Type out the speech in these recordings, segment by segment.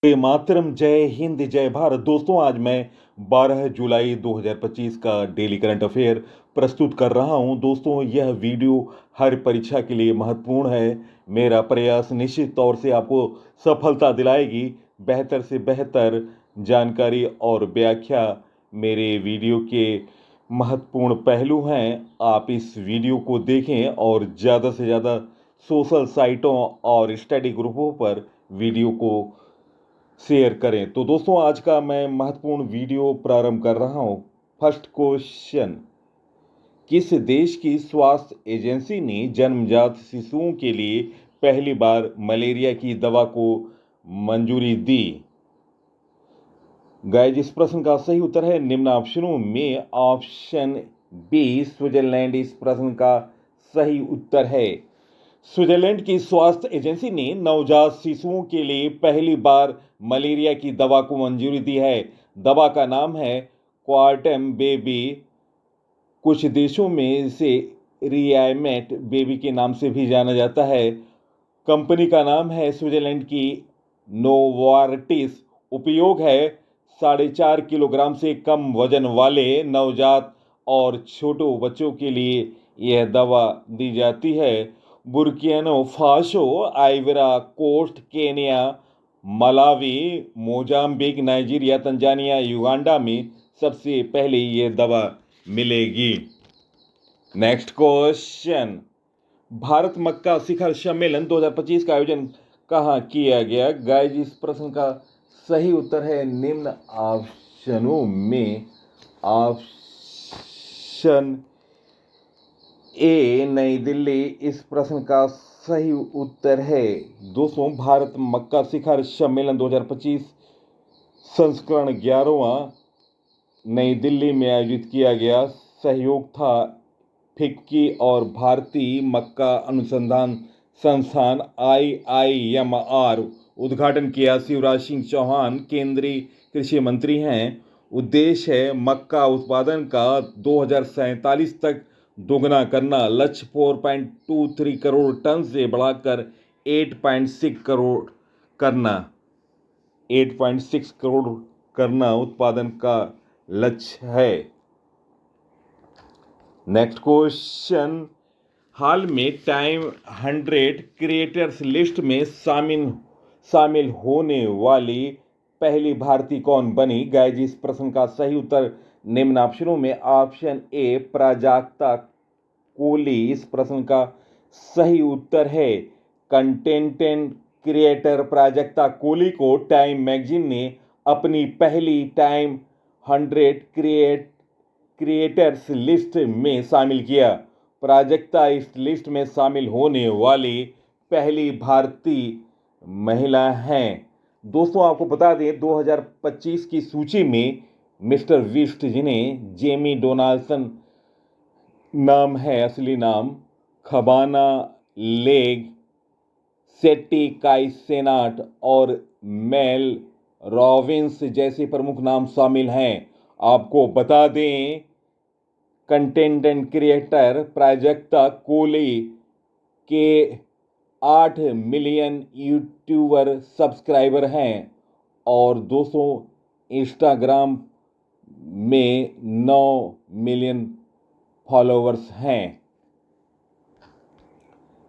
वंदे मातरम, जय हिंद, जय भारत। दोस्तों, आज मैं 12 जुलाई 2025 का डेली करंट अफेयर प्रस्तुत कर रहा हूं। दोस्तों, यह वीडियो हर परीक्षा के लिए महत्वपूर्ण है। मेरा प्रयास निश्चित तौर से आपको सफलता दिलाएगी। बेहतर से बेहतर जानकारी और व्याख्या मेरे वीडियो के महत्वपूर्ण पहलू हैं। आप इस वीडियो को देखें और ज़्यादा से ज़्यादा सोशल साइटों और स्टडी ग्रुपों पर वीडियो को शेयर करें। तो दोस्तों, आज का मैं महत्वपूर्ण वीडियो प्रारंभ कर रहा हूं। फर्स्ट क्वेश्चन, किस देश की स्वास्थ्य एजेंसी ने जन्मजात शिशुओं के लिए पहली बार मलेरिया की दवा को मंजूरी दी? गाइज, इस प्रश्न का सही उत्तर है निम्न ऑप्शनों में ऑप्शन बी स्विट्जरलैंड। इस प्रश्न का सही उत्तर है स्विट्जरलैंड की स्वास्थ्य एजेंसी ने नवजात शिशुओं के लिए पहली बार मलेरिया की दवा को मंजूरी दी है। दवा का नाम है क्वार्टम बेबी। कुछ देशों में इसे रियामेट बेबी के नाम से भी जाना जाता है। कंपनी का नाम है स्विट्जरलैंड की नोवार्टिस। उपयोग है 4.5 किलोग्राम से कम वजन वाले नवजात और छोटे बच्चों के लिए यह दवा दी जाती है। Burkina Faso, Ivory Coast, Kenya, Malawi, Mozambique, Nigeria, Tanzania, Uganda में सबसे पहले ये दवा मिलेगी। नेक्स्ट क्वेश्चन, भारत मक्का शिखर सम्मेलन 2025 का आयोजन कहाँ किया गया? गाइज, इस प्रश्न का सही उत्तर है निम्न ऑप्शनों में ऑप्शन ए नई दिल्ली। इस प्रश्न का सही उत्तर है दोस्तों, भारत मक्का शिखर सम्मेलन 2025 संस्करण 11वां नई दिल्ली में आयोजित किया गया। सहयोग था फिक्की और भारतीय मक्का अनुसंधान संस्थान IIMR। उद्घाटन किया शिवराज सिंह चौहान, केंद्रीय कृषि मंत्री हैं। उद्देश्य है मक्का उत्पादन का 2047 तक दोगुना करना। लक्ष्य 4.23 करोड़ टन से बढ़ाकर 8.6 करोड़ करना। 8.6 करोड़ करना उत्पादन का लक्ष्य है। नेक्स्ट क्वेश्चन, हाल में टाइम 100 क्रिएटर्स लिस्ट में शामिल होने वाली पहली भारतीय कौन बनी? गाइज, इस प्रश्न का सही उत्तर निम्न ऑप्शनों में ऑप्शन ए प्राजक्ता कोहली। इस प्रश्न का सही उत्तर है कंटेंट क्रिएटर प्राजक्ता कोहली को टाइम मैगजीन ने अपनी पहली टाइम 100 क्रिएटर्स लिस्ट में शामिल किया। प्राजक्ता इस लिस्ट में शामिल होने वाली पहली भारतीय महिला हैं। दोस्तों, आपको बता दें 2025 की सूची में मिस्टर बीस्ट, जिन्हें जेमी डोनाल्डसन नाम है असली नाम, खबाना लेग, सेट्टी काई सेनाट और मेल रॉबिन्स जैसे प्रमुख नाम शामिल हैं। आपको बता दें कंटेंट क्रिएटर प्राजक्ता कोहली के 8 मिलियन यूट्यूबर सब्सक्राइबर हैं और 200 इंस्टाग्राम में 9 मिलियन फॉलोवर्स हैं।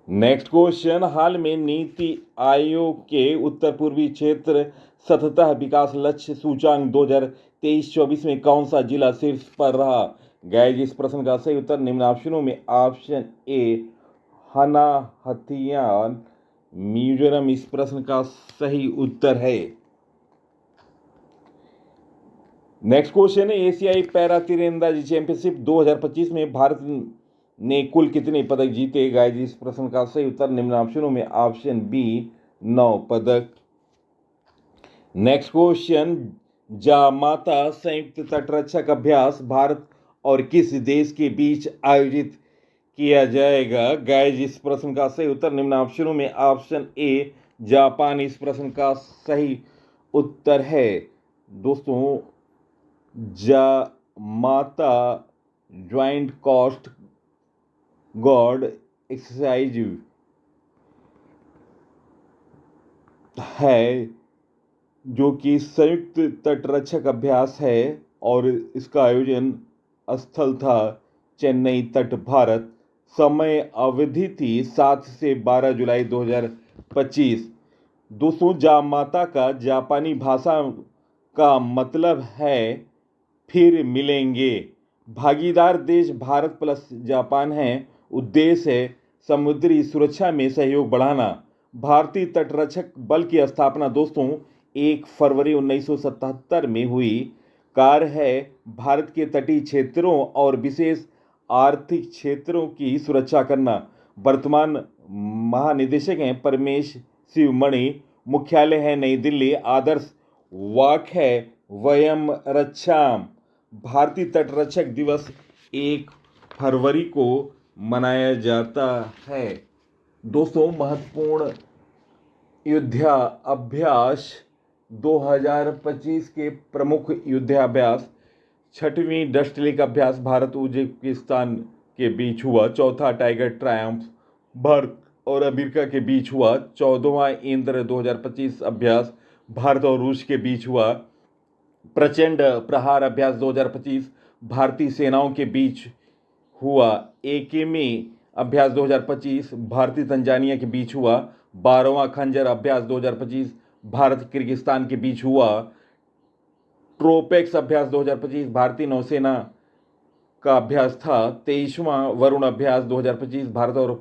नेक्स्ट क्वेश्चन, हाल में नीति आयोग के उत्तर पूर्वी क्षेत्र सतत विकास लक्ष्य सूचांक 2023-24 में कौन सा जिला शीर्ष पर रहा? गाइज, इस प्रश्न का सही उत्तर निम्न ऑप्शनों में ऑप्शन ए हना हथियान मिजोरम। इस प्रश्न का सही उत्तर है। नेक्स्ट क्वेश्चन है, एशियाई पैरा तीरंदाजी चैंपियनशिप 2025 में भारत ने कुल कितने पदक जीते? गाइज, इस प्रश्न का सही उत्तर निम्न ऑप्शनों में ऑप्शन बी 9 पदक। नेक्स्ट क्वेश्चन, जामाता संयुक्त तटरक्षक अभ्यास भारत और किस देश के बीच आयोजित किया जाएगा? गाइज, इस प्रश्न का सही उत्तर निम्न ऑप्शनों में ऑप्शन ए जापान। इस प्रश्न का सही उत्तर है दोस्तों जामाता ज्वाइंट कोस्ट गार्ड एक्सरसाइज है जो कि संयुक्त तटरक्षक अभ्यास है और इसका आयोजन स्थल था चेन्नई तट, भारत। समय अवधि थी 7 से 12 जुलाई 2025। दोस्तों, जामाता का जापानी भाषा का मतलब है फिर मिलेंगे। भागीदार देश भारत प्लस जापान है। उद्देश्य है समुद्री सुरक्षा में सहयोग बढ़ाना। भारतीय तटरक्षक बल की स्थापना दोस्तों 1 फरवरी 1977 में हुई। कार्य है भारत के तटीय क्षेत्रों और विशेष आर्थिक क्षेत्रों की सुरक्षा करना। वर्तमान महानिदेशक हैं परमेश शिवमणि। मुख्यालय है नई दिल्ली। आदर्श वाक्य है वयम रक्षाम। भारतीय तटरक्षक दिवस 1 फरवरी को मनाया जाता है। दोस्तों, महत्वपूर्ण युद्धाभ्यास 2025 के प्रमुख युद्धाभ्यास। 6वीं डस्टलिक अभ्यास भारत उज्बेकिस्तान के बीच हुआ। 4था टाइगर ट्रायम्फ भारत और अमेरिका के बीच हुआ। 14वां इंद्र 2025 अभ्यास भारत और रूस के बीच हुआ। प्रचंड प्रहार अभ्यास 2025 भारतीय सेनाओं के बीच हुआ। एकेमी अभ्यास 2025 भारतीय तंजानिया के बीच हुआ। 12वां खंजर अभ्यास 2025 भारत किर्गिस्तान के बीच हुआ। ट्रोपेक्स अभ्यास 2025 भारतीय नौसेना का अभ्यास था। 23वां वरुण अभ्यास 2025 भारत और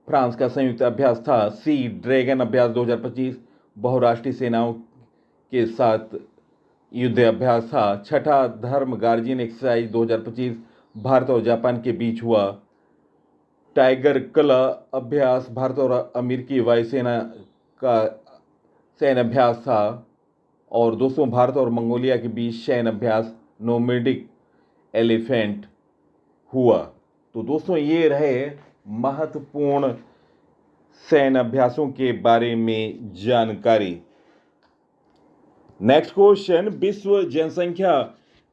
फ्रांस का संयुक्त अभ्यास था। सी ड्रैगन अभ्यास 2025 बहुराष्ट्रीय सेनाओं के साथ युद्ध अभ्यास था। 6ठा धर्म गार्जियन एक्सरसाइज 2025 भारत और जापान के बीच हुआ। टाइगर कला अभ्यास भारत और अमेरिकी वायुसेना का सैन्य अभ्यास था। और दोस्तों, भारत और मंगोलिया के बीच सैन्य अभ्यास नोमैडिक एलिफेंट हुआ। तो दोस्तों, ये रहे महत्वपूर्ण सैन्य अभ्यासों के बारे में जानकारी। नेक्स्ट क्वेश्चन, विश्व जनसंख्या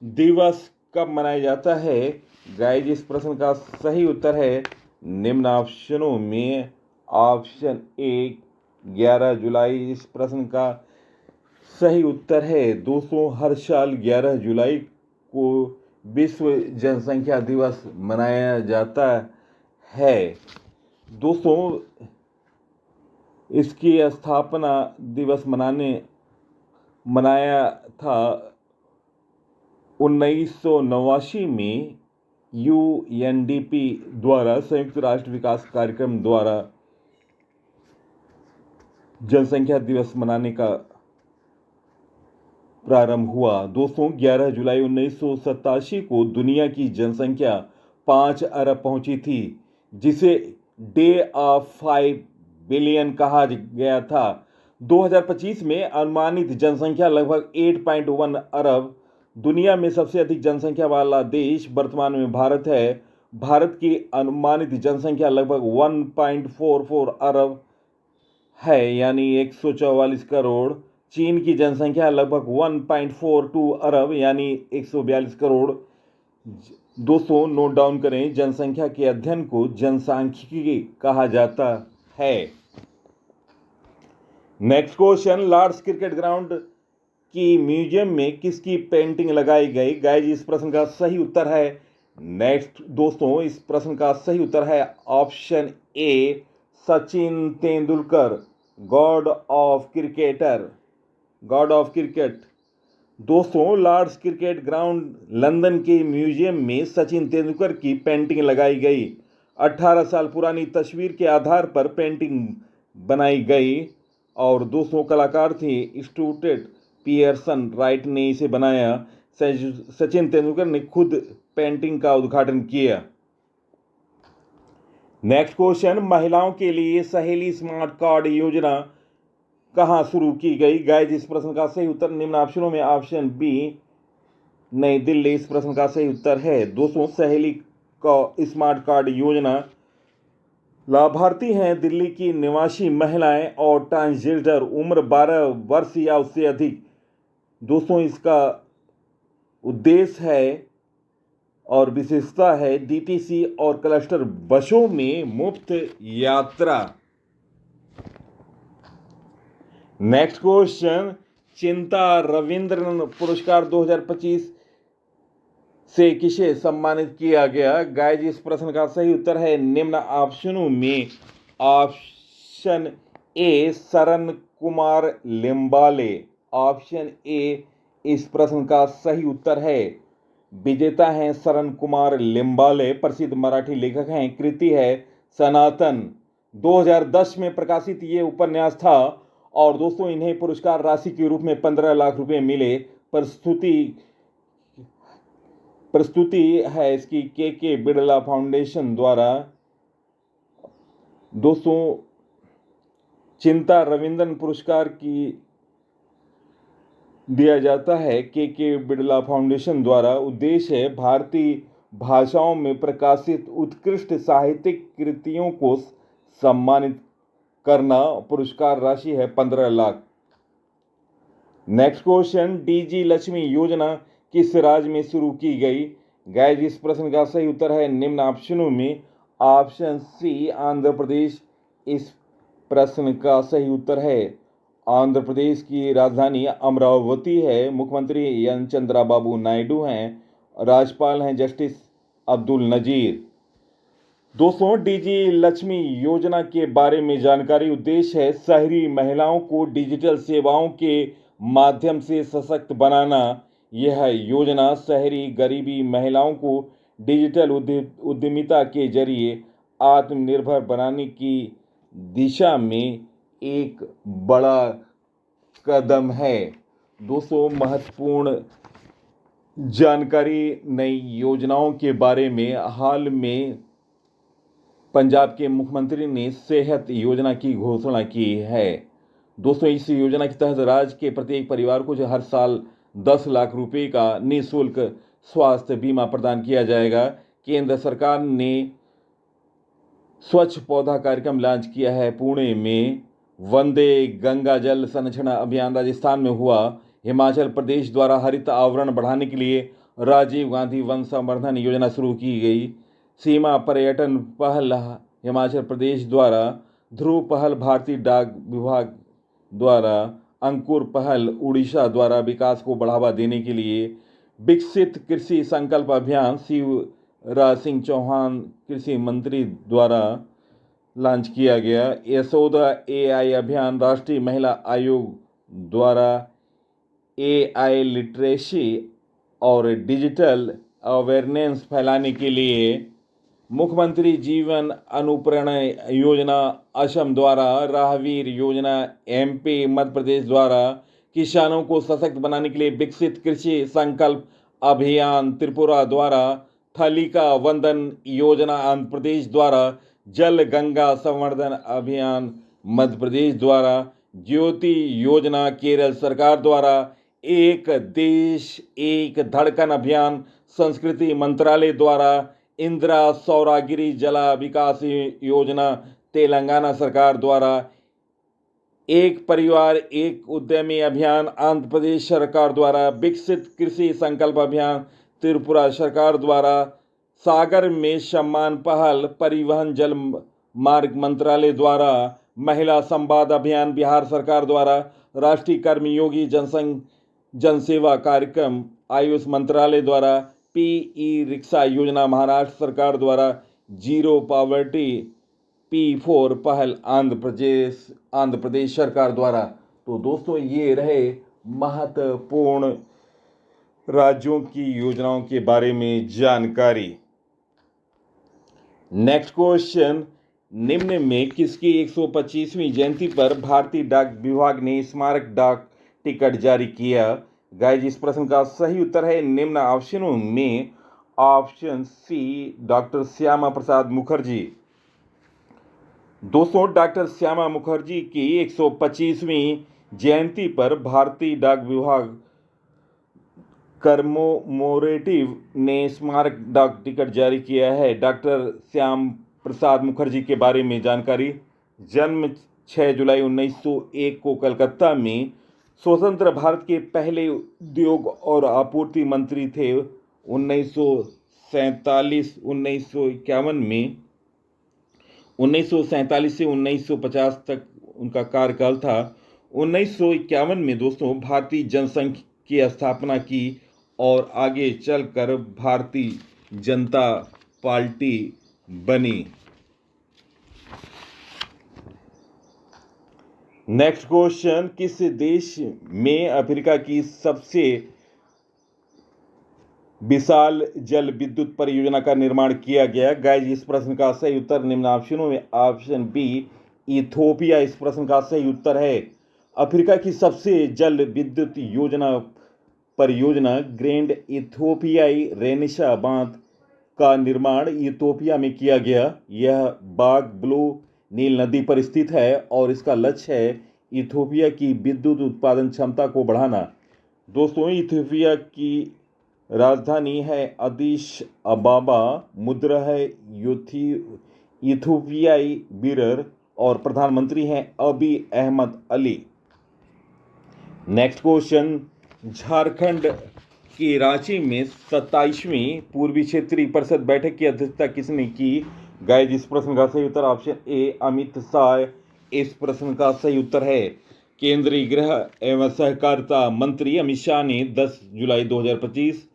दिवस कब मनाया जाता है? गाइस, इस प्रश्न का सही उत्तर है निम्न ऑप्शनों में ऑप्शन ए 11 जुलाई। इस प्रश्न का सही उत्तर है दोस्तों, हर साल 11 जुलाई को विश्व जनसंख्या दिवस मनाया जाता है। दोस्तों, इसकी स्थापना दिवस मनाया था 1989 में यूएनडीपी द्वारा, संयुक्त राष्ट्र विकास कार्यक्रम द्वारा जनसंख्या दिवस मनाने का प्रारंभ हुआ। दोस्तों, 11 जुलाई 1987 को दुनिया की जनसंख्या 5 अरब पहुंची थी, जिसे डे ऑफ 5 बिलियन कहा गया था। 2025 में अनुमानित जनसंख्या लगभग 8.1 अरब। दुनिया में सबसे अधिक जनसंख्या वाला देश वर्तमान में भारत है। भारत की अनुमानित जनसंख्या लगभग 1.44 अरब है, यानी 144 करोड़। चीन की जनसंख्या लगभग 1.42 अरब यानी 142 करोड़। दोस्तों, नोट डाउन करें, जनसंख्या के अध्ययन को जनसांख्यिकी कहा जाता है। Next question, Lord's cricket ground की म्यूजियम में किसकी पेंटिंग लगाई गई? गाइस, इस प्रश्न का सही उत्तर है नेक्स्ट दोस्तों, इस प्रश्न का सही उत्तर है option A Sachin Tendulkar, God of cricket. दोस्तों, लॉर्ड्स क्रिकेट ग्राउंड लंदन के म्यूजियम में सचिन तेंदुलकर की पेंटिंग लगाई गई। 18 साल पुरानी तस्वीर के आधार पर पेंटिंग बनाई गई। और दोस्तों, कलाकार थे स्टुअर्ट पियर्सन राइट ने इसे बनाया। सचिन तेंदुलकर ने खुद पेंटिंग का उद्घाटन किया। नेक्स्ट क्वेश्चन, महिलाओं के लिए सहेली स्मार्ट कार्ड योजना कहां शुरू की गई? गाइस, इस प्रश्न का सही उत्तर निम्न ऑप्शनों में ऑप्शन बी नई दिल्ली इस प्रश्न का सही उत्तर है। दोस्तों, सहेली का स्मार्ट कार्ड योजना लाभार्थी हैं दिल्ली की निवासी महिलाएं और ट्रांसजेंडर, उम्र 12 वर्ष या उससे अधिक। दोस्तों, इसका उद्देश्य है और विशेषता है डीटीसी और क्लस्टर बसों में मुफ्त यात्रा। नेक्स्ट क्वेश्चन, चिंता रविंद्रन पुरस्कार 2025 से किसे सम्मानित किया गया? गाइज, इस प्रश्न का सही उत्तर है निम्न ऑप्शनों में ऑप्शन ए शरण कुमार लिम्बाले। ऑप्शन ए इस प्रश्न का सही उत्तर है। विजेता हैं शरण कुमार लिम्बाले, प्रसिद्ध मराठी लेखक हैं। कृति है सनातन। 2010 में प्रकाशित ये उपन्यास था और दोस्तों इन्हें पुरस्कार राशि के रूप में 15 लाख रुपए मिले। प्रस्तुति है इसकी के बिड़ला फाउंडेशन द्वारा। दोस्तों चिंता रविंद्रन पुरस्कार की दिया जाता है के बिड़ला फाउंडेशन द्वारा। उद्देश्य है भारतीय भाषाओं में प्रकाशित उत्कृष्ट साहित्यिक कृतियों को सम्मानित करना। पुरस्कार राशि है 15 lakh. Next question, DG Lakshmi योजना किस राज्य में शुरू की गई? गाइस, इस प्रश्न का सही उत्तर है निम्न ऑप्शनों में ऑप्शन सी आंध्र प्रदेश। इस प्रश्न का सही उत्तर है आंध्र प्रदेश की राजधानी अमरावती है। मुख्यमंत्री एन चंद्राबाबू नायडू हैं। राज्यपाल हैं जस्टिस अब्दुल नजीर। दोस्तों डीजी लक्ष्मी योजना के बारे में जानकारी। उद्देश्य है शहरी महिलाओं को डिजिटल सेवाओं के माध्यम से सशक्त बनाना। यह योजना शहरी गरीबी महिलाओं को डिजिटल उद्यमिता के जरिए आत्मनिर्भर बनाने की दिशा में एक बड़ा कदम है। दोस्तों महत्वपूर्ण जानकारी नई योजनाओं के बारे में। हाल में पंजाब के मुख्यमंत्री ने सेहत योजना की घोषणा की है। दोस्तों इस योजना के तहत राज्य के प्रत्येक परिवार को जो हर साल 10 लाख रुपए का निःशुल्क स्वास्थ्य बीमा प्रदान किया जाएगा। केंद्र सरकार ने स्वच्छ पौधा कार्यक्रम लॉन्च किया है पुणे में। वंदे गंगा जल संरक्षण अभियान राजस्थान में हुआ। हिमाचल प्रदेश द्वारा हरित आवरण बढ़ाने के लिए राजीव गांधी वन संवर्धन योजना शुरू की गई। सीमा पर्यटन पहल हिमाचल प्रदेश द्वारा। ध्रुव पहल भारतीय डाक विभाग द्वारा। अंकुर पहल उड़ीसा द्वारा विकास को बढ़ावा देने के लिए। विकसित कृषि संकल्प अभियान शिवराज सिंह चौहान कृषि मंत्री द्वारा लॉन्च किया गया। यशोदा एआई अभियान राष्ट्रीय महिला आयोग द्वारा एआई लिटरेसी और डिजिटल अवेयरनेस फैलाने के लिए। मुख्यमंत्री जीवन अनुप्रेरणा योजना असम द्वारा। राहवीर योजना एमपी मध्य प्रदेश द्वारा। किसानों को सशक्त बनाने के लिए विकसित कृषि संकल्प अभियान त्रिपुरा द्वारा। थलिका वंदन योजना आंध्र प्रदेश द्वारा। जल गंगा संवर्धन अभियान मध्य प्रदेश द्वारा। ज्योति योजना केरल सरकार द्वारा। एक देश एक धड़कन अभियान संस्कृति मंत्रालय द्वारा। इंदिरा सौरागिरी जला विकास योजना तेलंगाना सरकार द्वारा। एक परिवार एक उद्यमी अभियान आंध्र प्रदेश सरकार द्वारा। विकसित कृषि संकल्प अभियान त्रिपुरा सरकार द्वारा। सागर में सम्मान पहल परिवहन जल मार्ग मंत्रालय द्वारा। महिला संवाद अभियान बिहार सरकार द्वारा। राष्ट्रीय कर्मयोगी जनसेवा कार्यक्रम आयुष मंत्रालय द्वारा। पीई रिक्शा योजना महाराष्ट्र सरकार द्वारा। जीरो पॉवर्टी P4 पहल आंध्र प्रदेश सरकार द्वारा। तो दोस्तों ये रहे महत्वपूर्ण राज्यों की योजनाओं के बारे में जानकारी। नेक्स्ट क्वेश्चन, निम्न में किसकी 125वीं जयंती पर भारतीय डाक विभाग ने स्मारक डाक टिकट जारी किया? गाइज, इस प्रश्न का सही उत्तर है निम्न ऑप्शनों में option C doctor Shyama Prasad Mukherjee. दोस्तों डॉक्टर श्यामा मुखर्जी की 125वीं जयंती पर भारतीय डाक विभाग कमेमोरेटिव ने स्मारक डाक टिकट जारी किया है। डॉक्टर श्याम प्रसाद मुखर्जी के बारे में जानकारी। जन्म 6 जुलाई 1901 को कलकत्ता में। स्वतंत्र भारत के पहले उद्योग और आपूर्ति मंत्री थे। 1947 में 1947 से 1950 तक उनका कार्यकाल था। 1951 में दोस्तों भारतीय जनसंघ की स्थापना की और आगे चलकर भारतीय जनता पार्टी बनी। नेक्स्ट क्वेश्चन, किस देश में अफ्रीका की सबसे विशाल जल विद्युत परियोजना का निर्माण किया गया? गाइस, इस प्रश्न का सही उत्तर निम्न ऑप्शनों में ऑप्शन बी इथोपिया इस प्रश्न का सही उत्तर है। अफ्रीका की सबसे जल विद्युत परियोजना ग्रैंड इथोपियाई रेनिशा बांध का निर्माण इथोपिया में किया गया। यह बाग ब्लू नील नदी पर स्थित है और इसका लक्ष्य है इथोपिया की विद्युत उत्पादन क्षमता को बढ़ाना। दोस्तों, इथोपिया की राजधानी है अदिस अबाबा, मुद्रा है इथोपियाई बीरर और प्रधानमंत्री हैं अबी अहमद अली। नेक्स्ट क्वेश्चन, झारखंड की रांची में 27वीं पूर्वी क्षेत्रीय परिषद बैठक की अध्यक्षता किसने की? गाइस, इस प्रश्न का सही उत्तर ऑप्शन ए अमित शाह इस प्रश्न का सही उत्तर है। केंद्रीय गृह एवं सहकारिता मंत्री अमित शाह ने 10 जुलाई 2025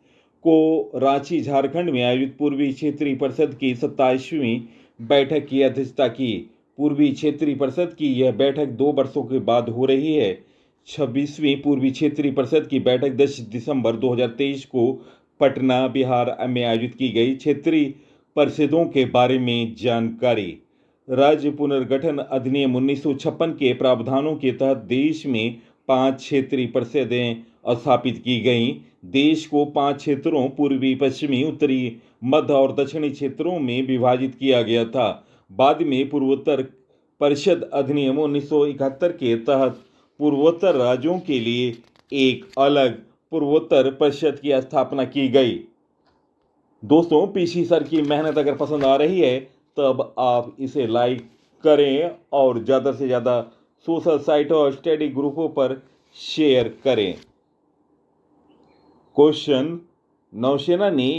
को रांची झारखंड में आयोजित पूर्वी क्षेत्रीय परिषद की 27वीं बैठक की अध्यक्षता की। पूर्वी क्षेत्रीय परिषद की यह बैठक 2 वर्षों के बाद हो रही है। 26वीं पूर्वी क्षेत्रीय परिषद की बैठक 10 दिसंबर 2023 को पटना, बिहार में आयोजित की गई। क्षेत्रीय परिषदों के बारे में जानकारी। राज्य पुनर्गठन अधिनियम 1956 के प्रावधानों के तहत देश में 5 क्षेत्रीय परिषदें स्थापित की गईं। देश को 5 क्षेत्रों पूर्वी, पश्चिमी, उत्तरी, मध्य और दक्षिणी क्षेत्रों में विभाजित किया गया था। बाद में पूर्वोत्तर परिषद अधिनियम 1971 के तहत पूर्वोत्तर राज्यों के लिए एक अलग पूर्वोत्तर परिषद की स्थापना की गई। दोस्तों, पीसी सर की मेहनत अगर पसंद आ रही है तब आप इसे लाइक करें और ज़्यादा से ज़्यादा सोशल साइटों और स्टडी ग्रुपों पर शेयर करें। क्वेश्चन, नौसेना ने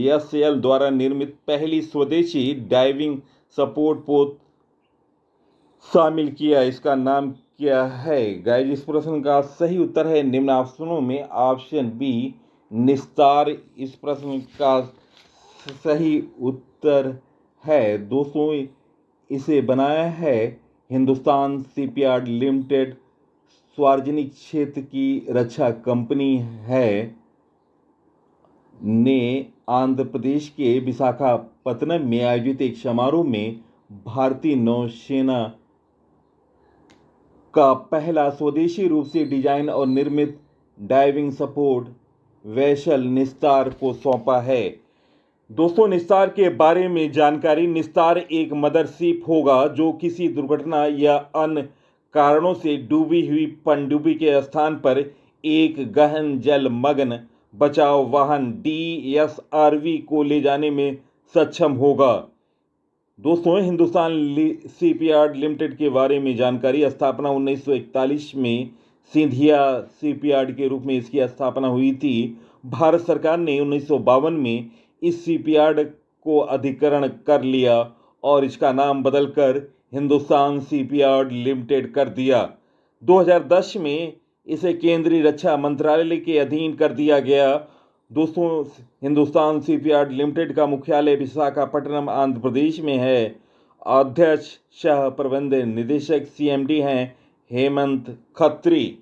एसएल द्वारा निर्मित पहली स्वदेशी डाइविंग सपोर्ट पोत शामिल किया, इसका नाम क्या है? गाइस, इस प्रश्न का सही उत्तर है निम्न ऑप्शनों में ऑप्शन बी निस्तार इस प्रश्न का सही उत्तर है। दोस्तों, इसे बनाया है हिंदुस्तान शिपयार्ड लिमिटेड, सार्वजनिक क्षेत्र की रक्षा कंपनी है, ने आंध्र प्रदेश के विशाखापत्तनम में आयोजित एक समारोह में भारतीय नौसेना का पहला स्वदेशी रूप से डिजाइन और निर्मित डाइविंग सपोर्ट वेसल निस्तार को सौंपा है। दोस्तों, निस्तार के बारे में जानकारी। निस्तार एक मदरशिप होगा जो किसी दुर्घटना या अन्य कारणों से डूबी हुई पनडुब्बी के स्थान पर एक गहन जलमग्न बचाव वाहन DSRV को ले जाने में सक्षम होगा। दोस्तों, हिंदुस्तान शिपयार्ड लिमिटेड के बारे में जानकारी। स्थापना 1941 में सिंधिया शिपयार्ड के रूप में इसकी स्थापना हुई थी। भारत सरकार ने 1952 में इस शिपयार्ड को अधिग्रहण कर लिया और इसका नाम बदलकर हिंदुस्तान शिपयार्ड लिमिटेड कर दिया। 2010 में इसे केंद्रीय रक्षा मंत्रालय के अधीन कर दिया गया। दोस्तों, हिंदुस्तान शिपयार्ड लिमिटेड का मुख्यालय विशाखापट्टनम, आंध्र प्रदेश में है। अध्यक्ष सह प्रबंध निदेशक CMD हैं हेमंत खत्री।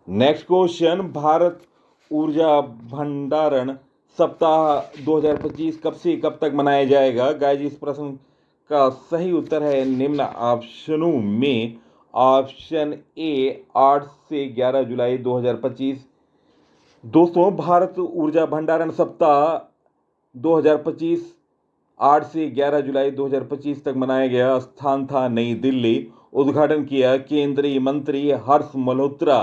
नेक्स्ट क्वेश्चन, भारत ऊर्जा भंडारण सप्ताह 2025 कब से कब तक मनाया जाएगा? गाइस, इस प्रश्न का सही उत्तर है निम्न ऑप्शनों में ऑप्शन ए 8 से 11 जुलाई 2025। दोस्तों, भारत ऊर्जा भंडारण सप्ताह 2025 8 से 11 जुलाई 2025 तक मनाया गया। स्थान था नई दिल्ली। उद्घाटन किया केंद्रीय मंत्री हर्ष मल्होत्रा।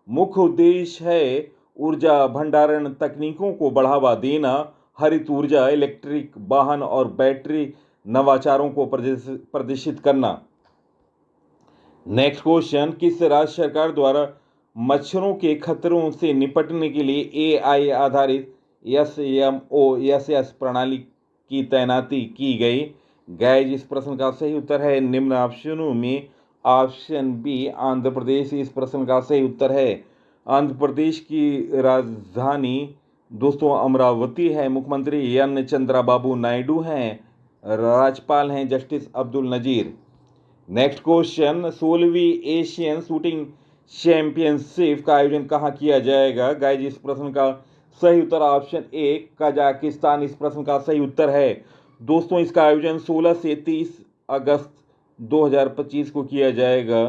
मुख्य उद्देश्य है ऊर्जा भंडारण तकनीकों को बढ़ावा देना, हरित ऊर्जा, इलेक्ट्रिक वाहन और बैटरी नवाचारों को प्रदर्शित करना। नेक्स्ट क्वेश्चन, किस राज्य सरकार द्वारा मच्छरों के खतरों से निपटने के लिए AI आधारित SMOSS प्रणाली की तैनाती की गई? गाइस, इस प्रश्न का सही उत्तर है निम्न ऑप्शनों में ऑप्शन बी आंध्र प्रदेश इस प्रश्न का सही उत्तर है। आंध्र प्रदेश की राजधानी दोस्तों अमरावती है। मुख्यमंत्री एन चंद्राबाबू नायडू हैं। राज्यपाल हैं justice Abdul Nazeer. Next question, 16वीं एशियन शूटिंग चैंपियनशिप का आयोजन कहाँ किया जाएगा? गाइज इस प्रश्न का सही उत्तर ऑप्शन ए कजाकिस्तान इस प्रश्न का सही उत्तर है। दोस्तों इसका आयोजन 16 से 30 अगस्त 2025 को किया जाएगा।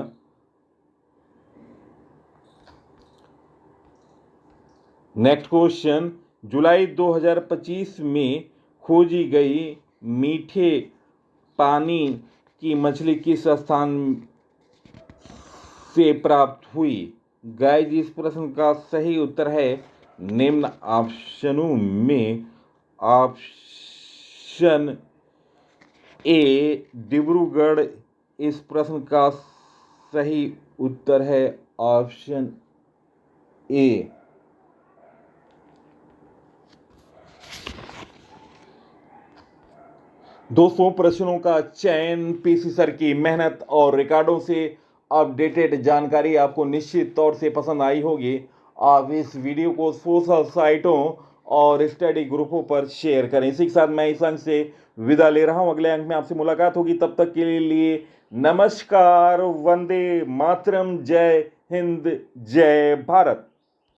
नेक्स्ट क्वेश्चन, जुलाई 2025 में खोजी गई मीठे पानी की मछली किस स्थान से प्राप्त हुई? गाइज इस प्रश्न का सही उत्तर है निम्न ऑप्शनों में ऑप्शन ए डिब्रूगढ़ इस प्रश्न का सही उत्तर है ऑप्शन ए। दोस्तों प्रश्नों का चयन, पीसी सर की मेहनत और रिकॉर्डों से अपडेटेड जानकारी आपको निश्चित तौर से पसंद आई होगी। आप इस वीडियो को सोशल साइटों और स्टडी ग्रुपों पर शेयर करें। इसी के साथ मैं इस अंक से विदा ले रहा हूं। अगले अंक में आपसे मुलाकात होगी, तब तक के लिए नमस्कार, वंदे मातरम, जय हिंद, जय भारत।